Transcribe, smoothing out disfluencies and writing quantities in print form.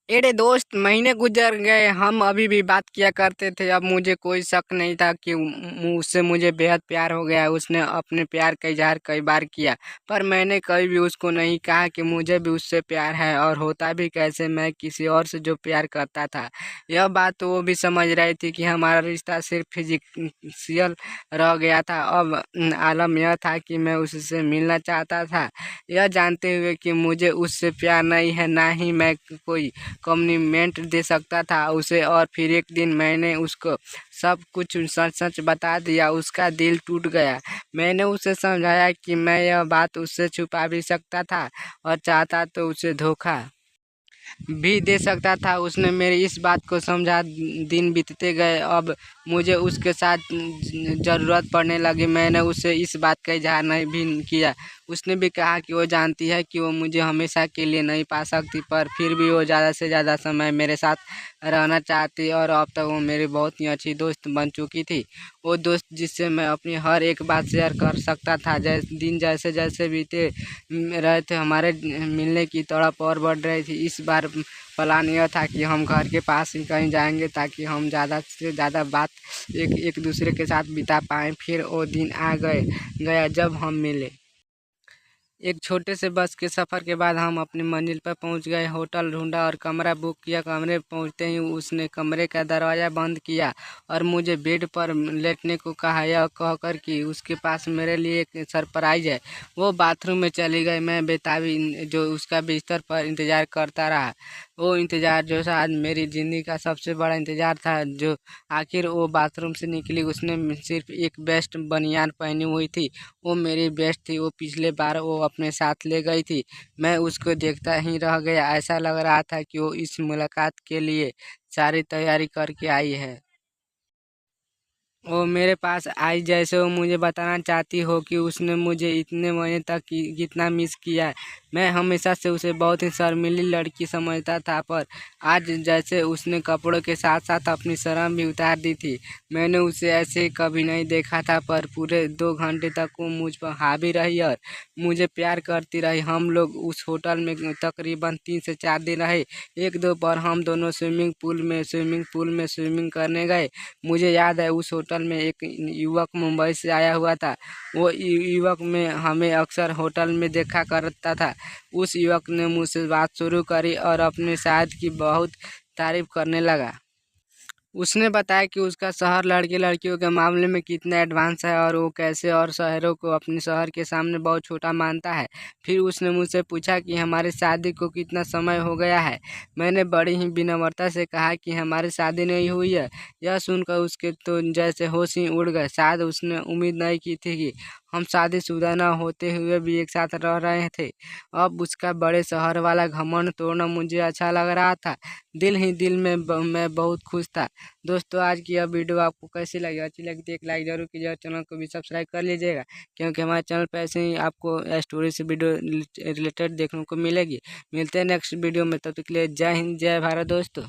अरे दोस्त, महीने गुजर गए, हम अभी भी बात किया करते थे। अब मुझे कोई शक नहीं था कि उससे मुझे बेहद प्यार हो गया है। उसने अपने प्यार का इजहार कई बार किया, पर मैंने कभी भी उसको नहीं कहा कि मुझे भी उससे प्यार है। और होता भी कैसे, मैं किसी और से जो प्यार करता था। यह बात तो वो भी समझ रही थी कि हमारा रिश्ता सिर्फ फिजिशियल रह गया था। अब आलम यह था कि मैं उससे मिलना चाहता था, यह जानते हुए कि मुझे उससे प्यार नहीं है, ना ही मैं कोई कमिटमेंट दे सकता था उसे। और फिर एक दिन मैंने उसको सब कुछ सच सच बता दिया। उसका दिल टूट गया। मैंने उसे समझाया कि मैं यह बात उससे छुपा भी सकता था, और चाहता तो उसे धोखा भी दे सकता था। उसने मेरी इस बात को समझा। दिन बीतते गए, अब मुझे उसके साथ ज़रूरत पड़ने लगी। मैंने उससे इस बात का इजहार नहीं भी किया। उसने भी कहा कि वो जानती है कि वो मुझे हमेशा के लिए नहीं पा सकती, पर फिर भी वो ज़्यादा से ज़्यादा समय मेरे साथ रहना चाहती। और अब तक वो मेरी बहुत ही अच्छी दोस्त बन चुकी थी। वो दोस्त जिससे मैं अपनी हर एक बात शेयर कर सकता था। दिन जैसे जैसे बीते रहे थे, हमारे मिलने की तड़प और बढ़ रही थी। इस बार प्लान यह था कि हम घर के पास ही कहीं जाएंगे, ताकि हम ज़्यादा से ज़्यादा बात एक एक दूसरे के साथ बिता पाएँ। फिर वो दिन आ गया जब हम मिले। एक छोटे से बस के सफ़र के बाद हम अपनी मंजिल पर पहुंच गए। होटल ढूंढा और कमरा बुक किया। कमरे पहुंचते ही उसने कमरे का दरवाज़ा बंद किया और मुझे बेड पर लेटने को कहा, यह कहकर कि उसके पास मेरे लिए एक सरप्राइज है। वो बाथरूम में चली गई। मैं बेताबी जो उसका बिस्तर पर इंतज़ार करता रहा। वो इंतज़ार जो शायद मेरी ज़िंदगी का सबसे बड़ा इंतज़ार था। जो आखिर वो बाथरूम से निकली। उसने सिर्फ एक बेस्ट बनियान पहनी हुई थी। वो मेरी बेस्ट थी। वो पिछले बार वो अपने साथ ले गई थी। मैं उसको देखता ही रह गया। ऐसा लग रहा था कि वो इस मुलाकात के लिए सारी तैयारी करके आई है। वो मेरे पास आई जैसे वो मुझे बताना चाहती हो कि उसने मुझे इतने महीने तक कितना मिस किया है। मैं हमेशा से उसे बहुत ही शर्मीली लड़की समझता था, पर आज जैसे उसने कपड़ों के साथ साथ अपनी शर्म भी उतार दी थी। मैंने उसे ऐसे कभी नहीं देखा था। पर पूरे 2 घंटे तक वो मुझ पर हावी रही और मुझे प्यार करती रही। हम लोग उस होटल में तकरीबन 3 से 4 दिन रहे। एक दो बार हम दोनों स्विमिंग पूल में स्विमिंग करने गए। मुझे याद है उस होटल में एक युवक मुंबई से आया हुआ था। वो युवक में हमें अक्सर होटल में देखा करता था। उस युवक ने मुझसे बात शुरू करी और अपने शायद की बहुत तारीफ करने लगा। उसने बताया कि उसका शहर लड़के लड़कियों के मामले में कितना एडवांस है, और वो कैसे और शहरों को अपने शहर के सामने बहुत छोटा मानता है। फिर उसने मुझसे पूछा कि हमारी शादी को कितना समय हो गया है। मैंने बड़ी ही विनम्रता से कहा कि हमारी शादी नहीं हुई है। यह सुनकर उसके तो जैसे होश ही उड़ गए। शायद उसने उम्मीद नहीं की थी कि हम शादीशुदा न होते हुए भी एक साथ रह रहे थे। अब उसका बड़े शहर वाला घमंड तोड़ना मुझे अच्छा लग रहा था। दिल ही दिल में मैं बहुत खुश था। दोस्तों, आज की यह वीडियो आपको कैसी लगी? अच्छी लगी तो एक लाइक ज़रूर कीजिएगा। चैनल को भी सब्सक्राइब कर लीजिएगा, क्योंकि हमारे चैनल पर ऐसे ही आपको स्टोरी से वीडियो रिलेटेड देखने को मिलेगी। मिलते हैं नेक्स्ट वीडियो में, तब तक के लिए जय हिंद, जय भारत दोस्तों।